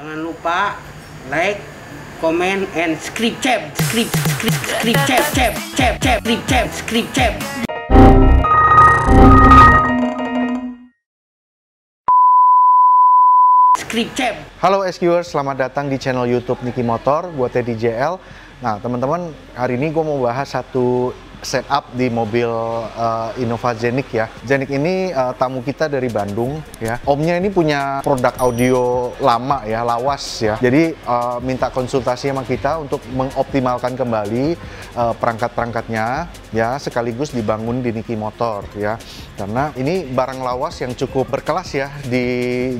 Jangan lupa like, comment, and subscribe. Halo SQers, selamat datang di channel YouTube Niki Motor, gue Teddy JL. Nah teman-teman, hari ini gue mau bahas satu setup di mobil Innova Zenik ya. Zenik ini tamu kita dari Bandung ya. Omnya ini punya produk audio lama ya, lawas ya. Jadi minta konsultasi sama kita untuk mengoptimalkan kembali perangkat-perangkatnya ya, sekaligus dibangun di Niki Motor ya. Karena ini barang lawas yang cukup berkelas ya di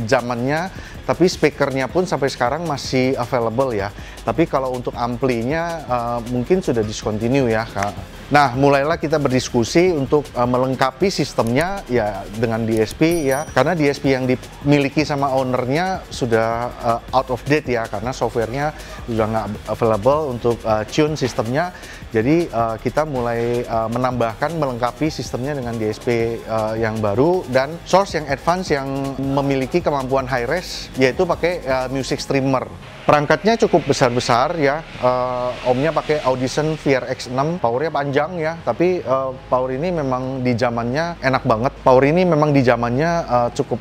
zamannya, tapi speakernya pun sampai sekarang masih available ya. Tapi kalau untuk amplinya mungkin sudah discontinue ya Kak. Nah, mulailah kita berdiskusi untuk melengkapi sistemnya ya dengan DSP ya. Karena DSP yang dimiliki sama ownernya sudah out of date ya, karena softwarenya sudah nggak available untuk tune sistemnya. Jadi kita mulai menambahkan, melengkapi sistemnya dengan DSP yang baru dan source yang advance yang memiliki kemampuan high res, yaitu pakai music streamer. Perangkatnya cukup besar-besar ya, omnya pakai Audition VRX6, powernya panjang ya, tapi power ini memang di zamannya enak banget. Power ini memang di zamannya cukup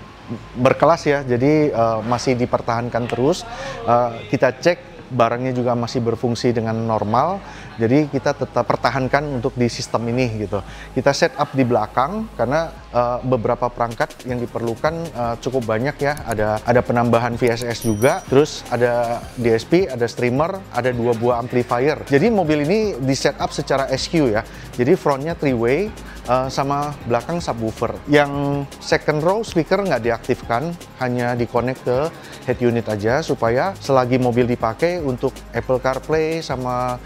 berkelas ya, jadi masih dipertahankan terus. Kita cek barangnya juga masih berfungsi dengan normal, jadi kita tetap pertahankan untuk di sistem ini gitu. Kita setup di belakang karena beberapa perangkat yang diperlukan cukup banyak ya. Ada penambahan VSS juga, terus ada DSP, ada streamer, ada 2 buah amplifier. Jadi mobil ini di setup secara SQ ya. Jadi frontnya 3-way sama belakang subwoofer. Yang second row speaker nggak diaktifkan, hanya di-connect ke head unit aja supaya selagi mobil dipakai untuk Apple CarPlay sama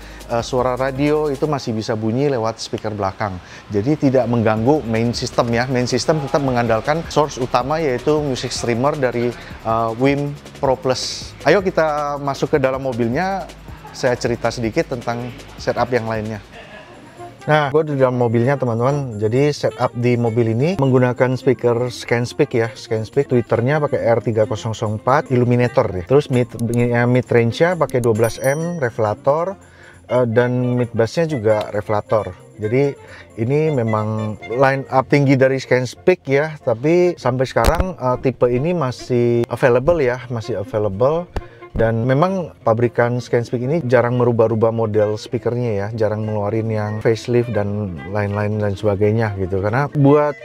suara radio itu masih bisa bunyi lewat speaker belakang. Jadi tidak mengganggu main system ya. Main system tetap mengandalkan source utama yaitu music streamer dari WIM Pro Plus. Ayo kita masuk ke dalam mobilnya, saya cerita sedikit tentang setup yang lainnya. Nah, gue di dalam mobilnya teman-teman. Jadi setup di mobil ini menggunakan speaker ScanSpeak ya, ScanSpeak. Tweeternya pakai R3004 Illuminator ya. Terus mid range-nya pakai 12M revelator dan mid bass-nya juga revelator. Jadi ini memang line up tinggi dari ScanSpeak ya, tapi sampai sekarang tipe ini masih available ya, masih available. Dan memang pabrikan ScanSpeak ini jarang merubah-rubah model speakernya ya, jarang ngeluarin yang facelift dan lain-lain dan sebagainya gitu. Karena buat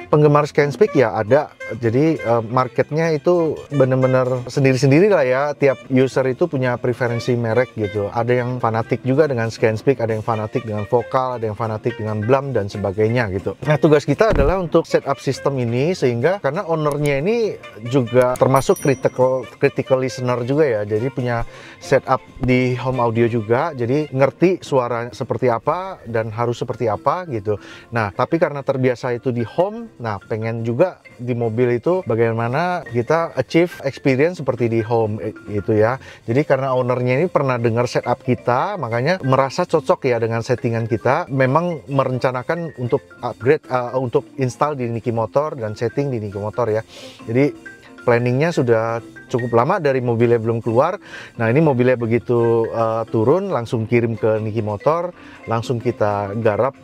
penggemar ScanSpeak ya ada, jadi marketnya itu bener-bener sendiri-sendiri lah ya. Tiap user itu punya preferensi merek gitu. Ada yang fanatik juga dengan ScanSpeak, ada yang fanatik dengan vokal, ada yang fanatik dengan Blam dan sebagainya gitu. Nah, tugas kita adalah untuk setup sistem ini sehingga karena ownernya ini juga termasuk critical listener juga ya. Jadi punya setup di home audio juga, jadi ngerti suara seperti apa dan harus seperti apa gitu. Nah, tapi karena terbiasa itu di home, nah pengen juga di mobil itu bagaimana kita achieve experience seperti di home itu ya. Jadi karena ownernya ini pernah dengar setup kita, makanya merasa cocok ya dengan settingan kita. Memang merencanakan untuk upgrade, untuk install di Niki Motor dan setting di Niki Motor ya. Jadi planningnya sudah cukup lama dari mobilnya belum keluar. Nah ini mobilnya begitu turun langsung kirim ke Niki Motor, langsung kita garap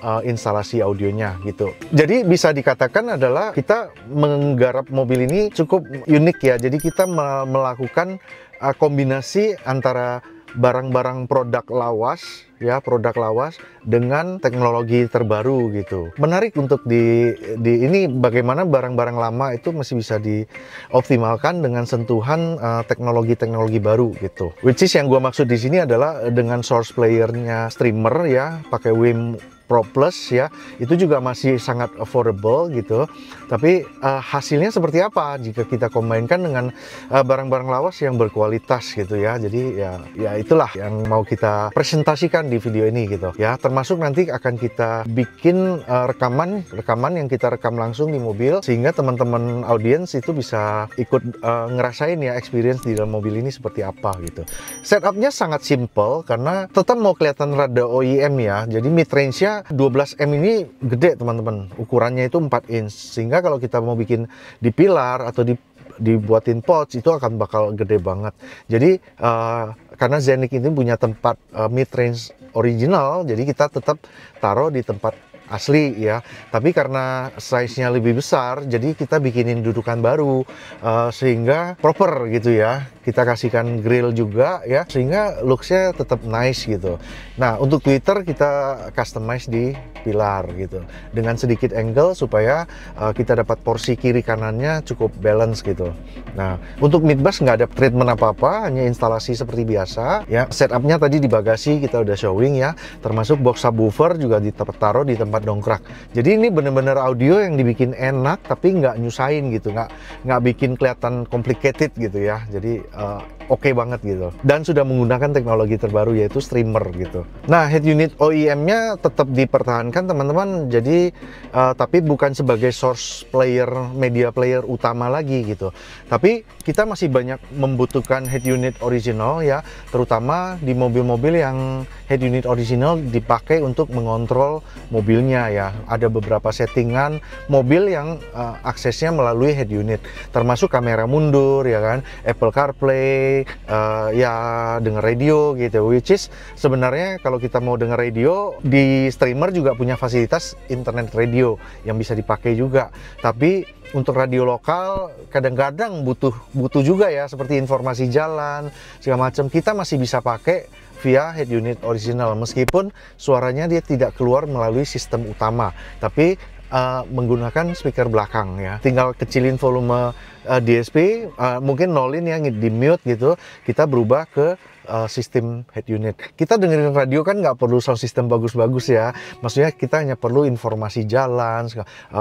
instalasi audionya gitu. Jadi bisa dikatakan adalah kita menggarap mobil ini cukup unik ya. Jadi kita melakukan kombinasi antara barang-barang produk lawas ya, produk lawas dengan teknologi terbaru gitu. Menarik untuk di ini bagaimana barang-barang lama itu masih bisa dioptimalkan dengan sentuhan teknologi-teknologi baru gitu. Which is yang gua maksud di sini adalah dengan source playernya streamer ya, pakai WIM Pro Plus ya, itu juga masih sangat affordable gitu. Tapi hasilnya seperti apa jika kita kombinkan dengan barang-barang lawas yang berkualitas gitu ya. Jadi ya itulah yang mau kita presentasikan di video ini gitu ya. Termasuk nanti akan kita bikin rekaman yang kita rekam langsung di mobil sehingga teman-teman audiens itu bisa ikut ngerasain ya experience di dalam mobil ini seperti apa gitu. Setupnya sangat simple karena tetap mau kelihatan rada OEM ya. Jadi mid range-nya 12M ini gede teman-teman, ukurannya itu 4 inch, sehingga kalau kita mau bikin di pilar atau di dibuatin pouch itu akan bakal gede banget. Jadi karena Zenik ini punya tempat mid range original, jadi kita tetap taruh di tempat asli ya, tapi karena size-nya lebih besar jadi kita bikinin dudukan baru sehingga proper gitu ya. Kita kasihkan grill juga ya, sehingga looks-nya tetap nice gitu. Nah, untuk Twitter kita customize di pilar gitu dengan sedikit angle supaya kita dapat porsi kiri kanannya cukup balance gitu. Nah, untuk midbus nggak ada treatment apa-apa, hanya instalasi seperti biasa ya. Setupnya tadi di bagasi kita udah showing ya, termasuk box subwoofer juga ditaruh di tempat dongkrak. Jadi ini bener-bener audio yang dibikin enak tapi nggak nyusahin gitu, nggak bikin kelihatan complicated gitu ya. Jadi oke banget gitu, dan sudah menggunakan teknologi terbaru yaitu streamer gitu. Nah, head unit OEM-nya tetap dipertahankan teman-teman, jadi tapi bukan sebagai source player, media player utama lagi gitu. Tapi kita masih banyak membutuhkan head unit original ya, terutama di mobil-mobil yang head unit original dipakai untuk mengontrol mobilnya ya. Ada beberapa settingan mobil yang aksesnya melalui head unit, termasuk kamera mundur ya kan, Apple CarPlay, ya denger radio gitu, which is sebenarnya kalau kita mau denger radio di streamer juga punya fasilitas internet radio yang bisa dipakai juga. Tapi untuk radio lokal kadang-kadang butuh juga ya, seperti informasi jalan segala macam, kita masih bisa pakai via head unit original meskipun suaranya dia tidak keluar melalui sistem utama, tapi menggunakan speaker belakang ya. Tinggal kecilin volume DSP, mungkin nolin ya, di mute gitu, kita berubah ke sistem head unit. Kita dengerin radio kan nggak perlu sound system bagus-bagus ya, maksudnya kita hanya perlu informasi jalan,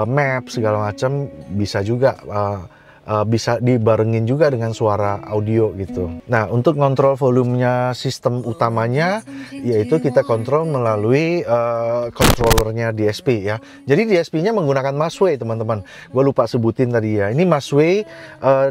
map segala macam, bisa juga bisa dibarengin juga dengan suara audio gitu. Nah, untuk kontrol volumenya sistem utamanya yaitu kita kontrol melalui controllernya DSP ya. Jadi DSP-nya menggunakan Musway teman-teman. Gue lupa sebutin tadi ya. Ini Musway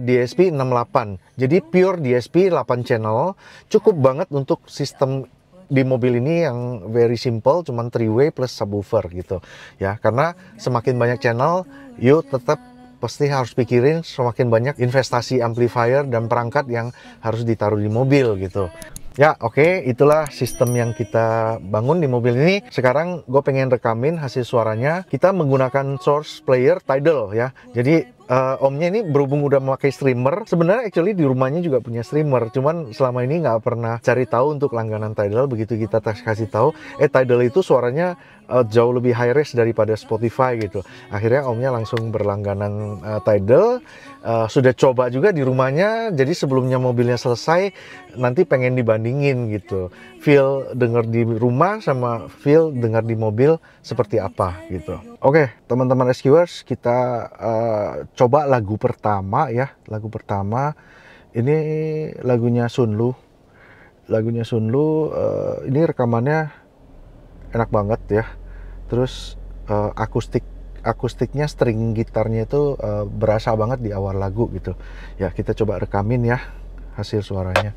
DSP 68. Jadi pure DSP 8 channel, cukup banget untuk sistem di mobil ini yang very simple, cuman 3-way plus subwoofer gitu ya. Karena semakin banyak channel, yuk tetap pasti harus pikirin semakin banyak investasi amplifier dan perangkat yang harus ditaruh di mobil gitu. Ya oke, itulah sistem yang kita bangun di mobil ini. Sekarang gue pengen rekamin hasil suaranya. Kita menggunakan source player Tidal ya. Jadi omnya ini berhubung udah memakai streamer, sebenarnya actually di rumahnya juga punya streamer, cuman selama ini nggak pernah cari tahu untuk langganan Tidal. Begitu kita kasih tahu, Tidal itu suaranya jauh lebih high res daripada Spotify gitu. Akhirnya omnya langsung berlangganan Tidal. Sudah coba juga di rumahnya, jadi sebelumnya mobilnya selesai nanti pengen dibandingin gitu, feel denger di rumah sama feel denger di mobil seperti apa gitu. Oke teman-teman rescuers, kita coba lagu pertama ya. Lagu pertama ini lagunya Sunlu. Lagunya Sunlu, ini rekamannya enak banget ya. Terus akustiknya, string gitarnya itu berasa banget di awal lagu gitu. Ya kita coba rekamin ya hasil suaranya.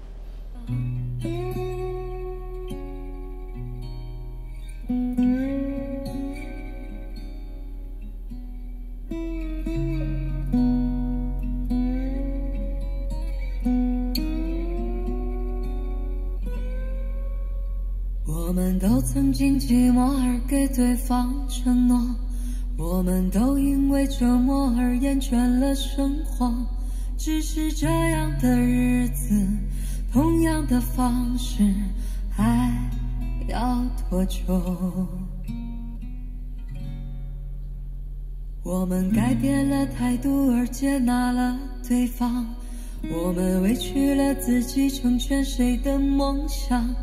我们都曾经寂寞而给对方承诺，我们都因为折磨而厌倦了生活。只是这样的日子，同样的方式，还要多久？我们改变了态度而接纳了对方，我们委屈了自己成全谁的梦想。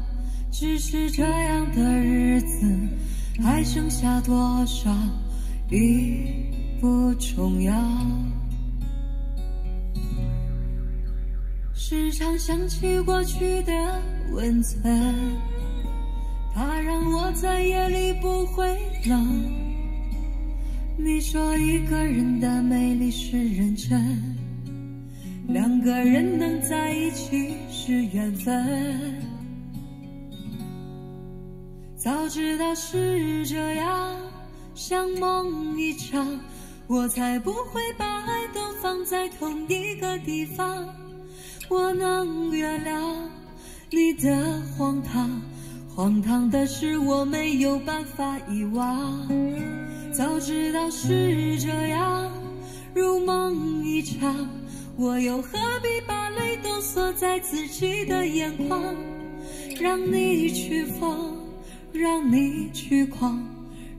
只是这样的日子，还剩下多少已不重要。时常想起过去的温存，它让我在夜里不会冷。你说一个人的美丽是认真，两个人能在一起是缘分。早知道是这样，像梦一场，我才不会把爱都放在同一个地方。我能原谅你的荒唐，荒唐的是我没有办法遗忘。早知道是这样，如梦一场，我又何必把泪都锁在自己的眼眶？让你去疯，让你去狂，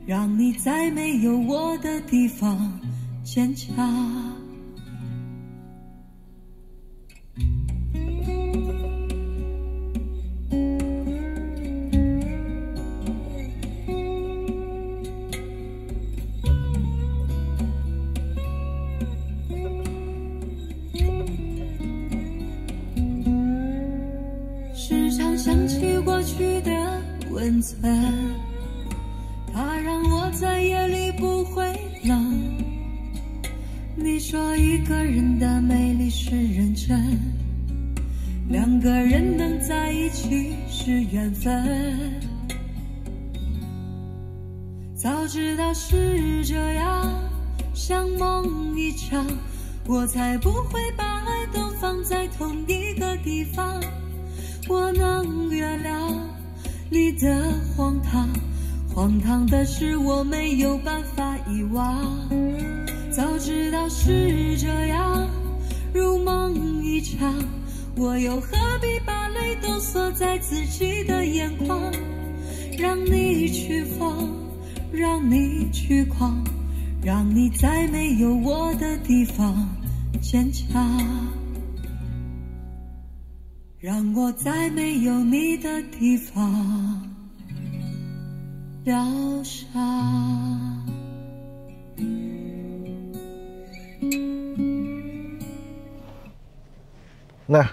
让你在没有我的地方坚强。时常想起过去的温存，它让我在夜里不会冷。你说一个人的美丽是认真，两个人能在一起是缘分。早知道是这样，像梦一场，我才不会把爱都放在同一个地方。我能原谅你的荒唐，荒唐的是我没有办法遗忘。早知道是这样，如梦一场，我又何必把泪都锁在自己的眼眶？让你去疯，让你去狂，让你在没有我的地方坚强。让我在没有你的地方疗伤。Nah,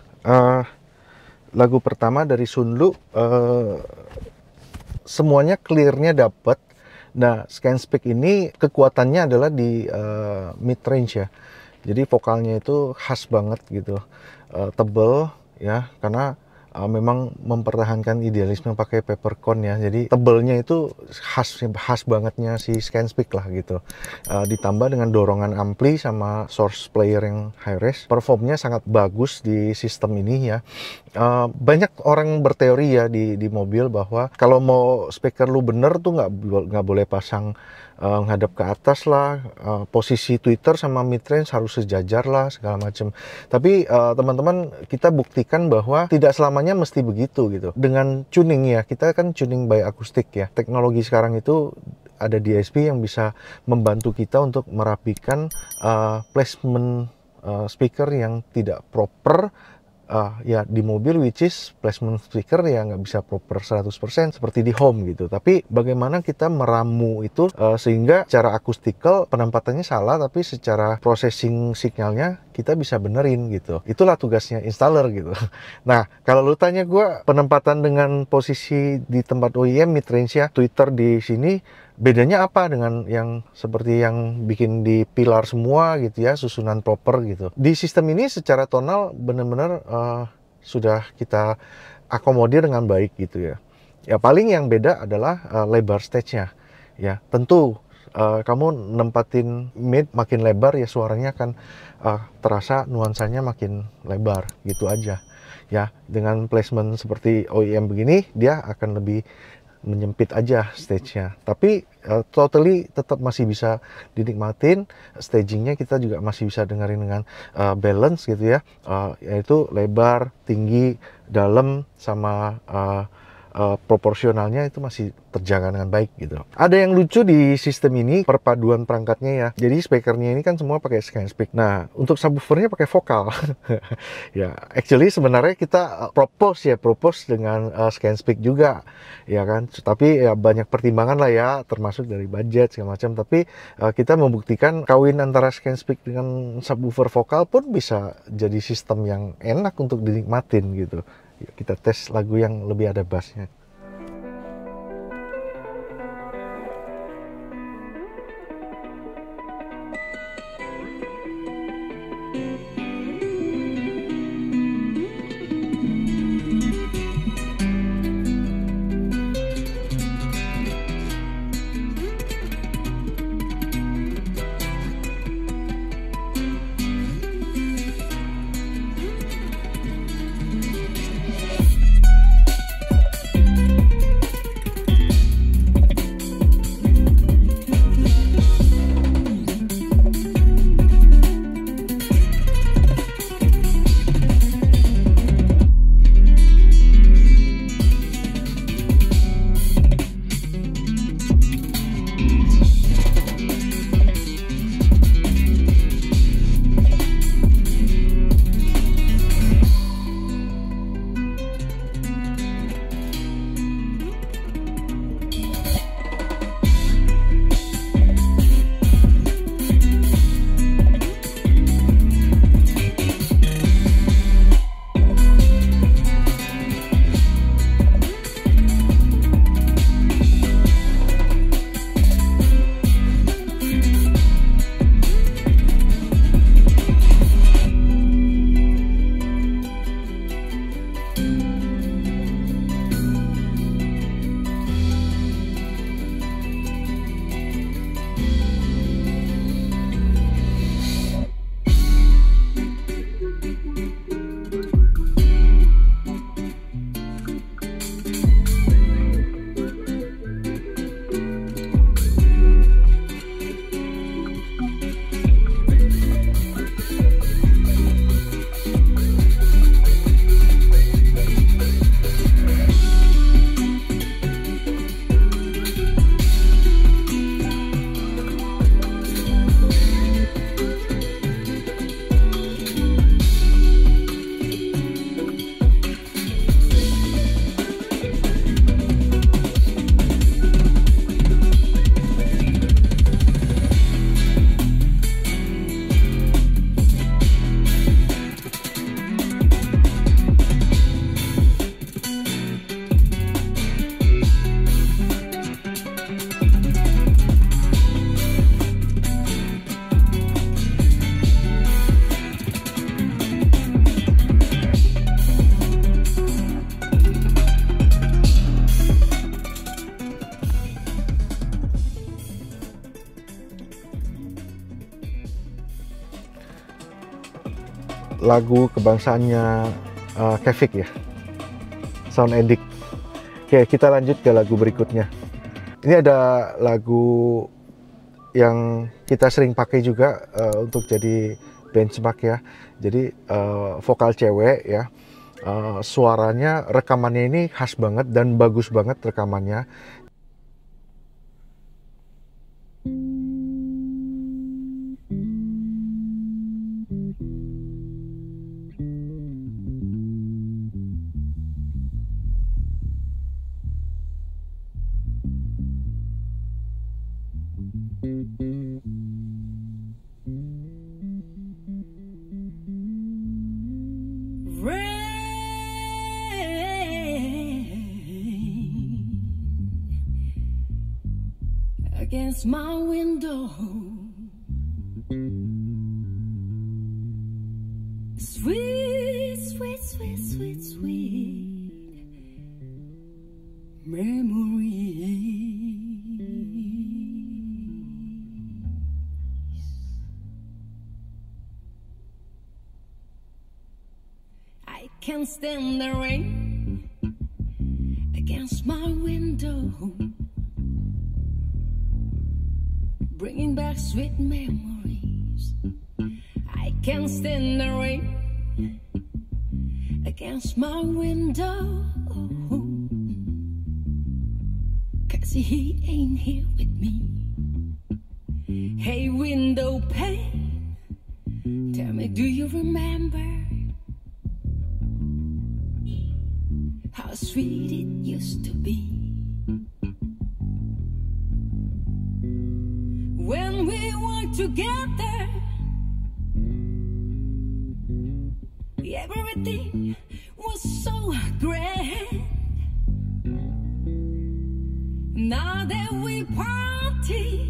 lagu pertama dari Sunlu, semuanya clear-nya dapat. Nah, Scanspeak ini kekuatannya adalah di mid range ya. Jadi vokalnya itu khas banget gitu, tebel ya, karena memang mempertahankan idealisme pakai peppercorn ya. Jadi tebelnya itu khas bangetnya si Scanspeak lah gitu. Ditambah dengan dorongan ampli sama source player yang high res, performnya sangat bagus di sistem ini ya. Banyak orang berteori ya di mobil bahwa kalau mau speaker lu bener tuh nggak boleh pasang menghadap ke atas lah, posisi tweeter sama midrange harus sejajar lah segala macam. Tapi teman-teman, kita buktikan bahwa tidak selamanya mesti begitu gitu. Dengan tuning ya, kita kan tuning by akustik ya. Teknologi sekarang itu ada DSP yang bisa membantu kita untuk merapikan placement speaker yang tidak proper ya di mobil, which is placement speaker ya nggak bisa proper 100% seperti di home gitu. Tapi bagaimana kita meramu itu sehingga secara akustikal penempatannya salah, tapi secara processing signalnya kita bisa benerin gitu. Itulah tugasnya installer gitu. Nah, kalau lu tanya gue penempatan dengan posisi di tempat OEM mid range ya, tweeter di sini bedanya apa dengan yang seperti yang bikin di pilar semua gitu ya, susunan proper gitu. Di sistem ini secara tonal benar-benar sudah kita akomodir dengan baik gitu ya. Ya paling yang beda adalah lebar stage-nya. Ya, tentu kamu nempatin mid makin lebar ya suaranya akan terasa nuansanya makin lebar gitu aja. Ya, dengan placement seperti OEM begini dia akan lebih menyempit aja stage-nya, tapi totally tetap masih bisa dinikmatin. Stagingnya kita juga masih bisa dengerin dengan balance gitu ya, yaitu lebar, tinggi, dalam sama proporsionalnya itu masih terjaga dengan baik gitu. Ada yang lucu di sistem ini perpaduan perangkatnya ya. Jadi speakernya ini kan semua pakai Scanspeak. Nah, untuk subwoofernya pakai vokal. Ya, actually sebenarnya kita propose dengan Scanspeak juga, ya kan. Tapi ya banyak pertimbangan lah ya, termasuk dari budget segala macam. Tapi kita membuktikan kawin antara Scanspeak dengan subwoofer vokal pun bisa jadi sistem yang enak untuk dinikmatin gitu. Kita tes lagu yang lebih ada bassnya. Lagu kebangsaannya Kefik ya, Sound Addict. Oke, kita lanjut ke lagu berikutnya. Ini ada lagu yang kita sering pakai juga untuk jadi benchmark ya. Jadi vokal cewek ya, suaranya, rekamannya ini khas banget dan bagus banget rekamannya. Against my window, sweet, sweet, sweet, sweet, sweet memories. I can't stand the rain against my window, bringing back sweet memories. I can't stand the rain against my window, 'cause he ain't here with me. Hey window pane, tell me, do you remember how sweet it used to be when we were together? Everything was so grand. Now that we parted,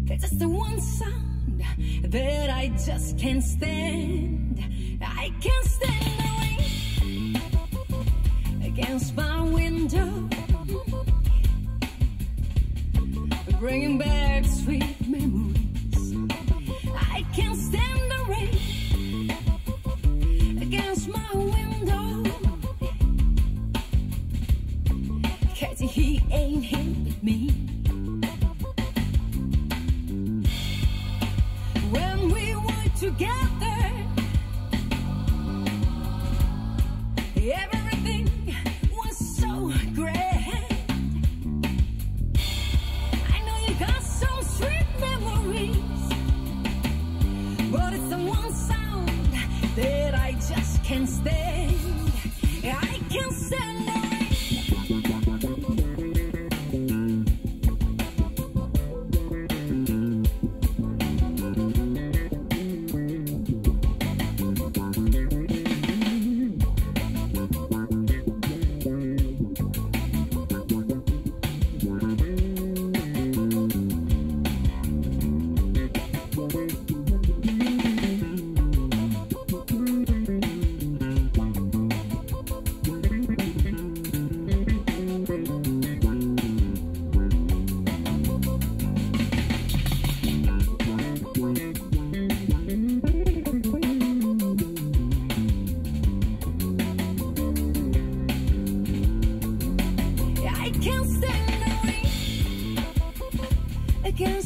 there's just the one sound that I just can't stand. I can't stand the rain against my window, bringing back sweet memories. I can't stand the rain against my window, 'cause he ain't here with me. When we were together, everything was so grand. I know you got some sweet memories, but it's the one sound that I just can't stand. I can't stand it.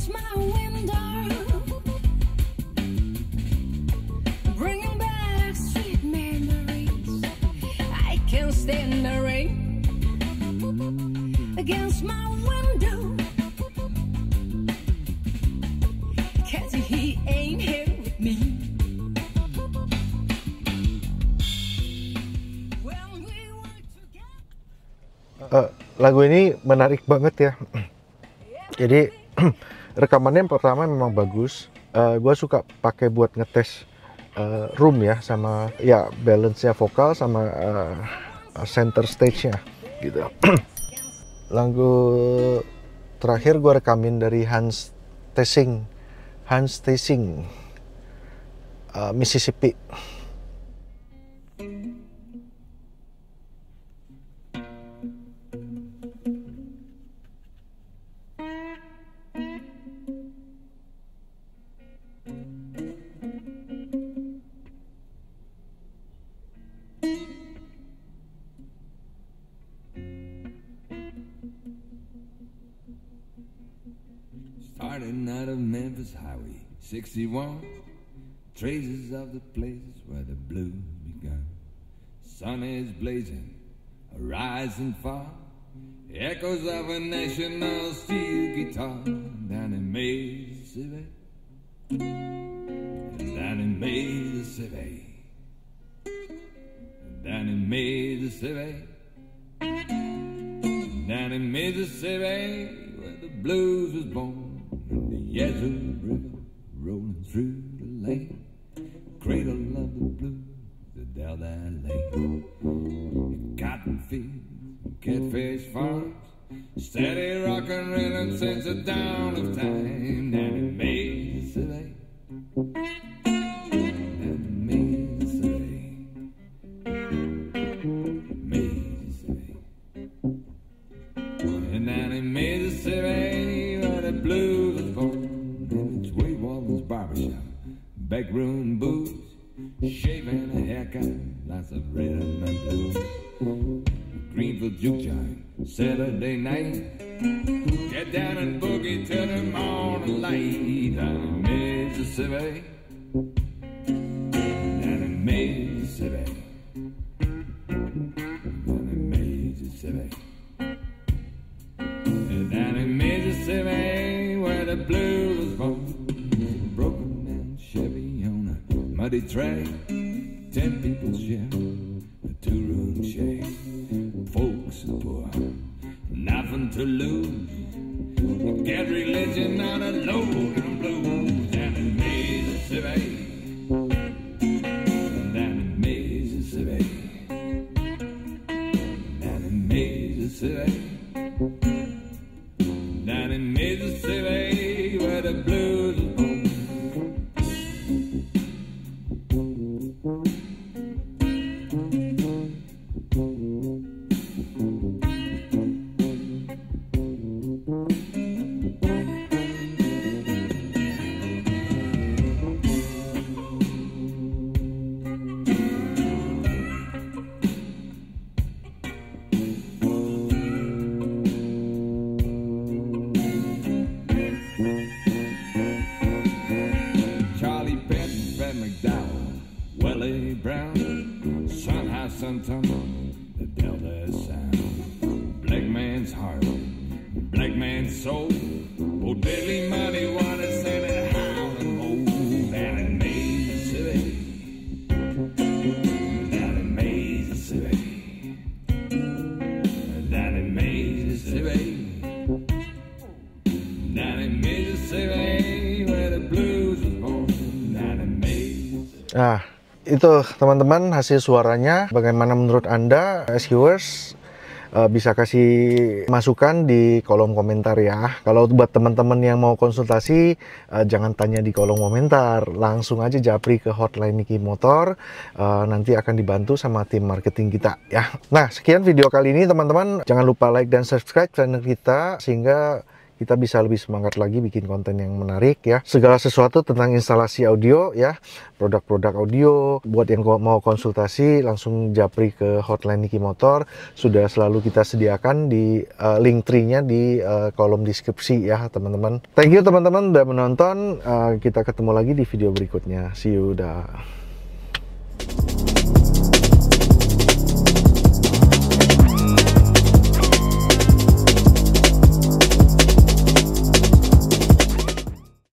against my window, bringing back sweet memories. I can't stand the rain against my window, 'cause he ain't here with me. When we were together. Lagu ini menarik banget ya. Jadi rekamannya yang pertama memang bagus. Gue suka pakai buat ngetes room ya, sama ya balance-nya vokal sama center stage-nya gitu. Lagu terakhir gue rekamin dari Hans Theessing, Mississippi. Starting out of Memphis Highway 61, traces of the places where the blues begun. Sun is blazing, a rising far, echoes of a national steel guitar. Down in Mississippi, down in Mississippi, down in Mississippi, down in Mississippi, where the blues was born. The Yazoo River rolling through the lane, cradle of the blues, the Delta Lane. Cotton fields, catfish farms, steady rockin' rhythm since the dawn of time. Down in Mississippi, down in Mississippi, Mississippi, and down in Mississippi, where the blues was born. In its Wade Walton's barbershop, backroom booze, shaving a haircut, lots of rhythm and blues. Greenfield juke joint, Saturday night, get down and boogie till the morning light. Down in Mississippi, down in Mississippi, down in Mississippi, and down in Mississippi, where the blues was born. Broken down Chevy on a muddy track, 10 people share a 2-room shack. Folks are poor, nothing to lose, get religion on a load of blues. Down in Mississippi, down in Mississippi, down in Mississippi, down in Mississippi, where the blues was born. Charlie Patton, Fred McDowell, Willie Brown, Sun High, Sun Tumble, the Delta Sound. Black man's heart, black man's soul, oh deadly money, water, sand, and howling mold. Down in Mississippi, down in Mississippi, down in Mississippi, down in Mississippi, where the blues was born. Down in Mississippi. Nah, itu teman-teman hasil suaranya. Bagaimana menurut Anda, SQers? Bisa kasih masukan di kolom komentar ya. Kalau buat teman-teman yang mau konsultasi, jangan tanya di kolom komentar, langsung aja japri ke hotline Niki Motor. Nanti akan dibantu sama tim marketing kita ya. Nah, sekian video kali ini teman-teman. Jangan lupa like dan subscribe channel kita sehingga kita bisa lebih semangat lagi bikin konten yang menarik ya. Segala sesuatu tentang instalasi audio ya, produk-produk audio. Buat yang mau konsultasi langsung japri ke hotline Niki Motor. Sudah selalu kita sediakan di link tree-nya di kolom deskripsi ya teman-teman. Thank you teman-teman udah menonton. Kita ketemu lagi di video berikutnya. See you, dah.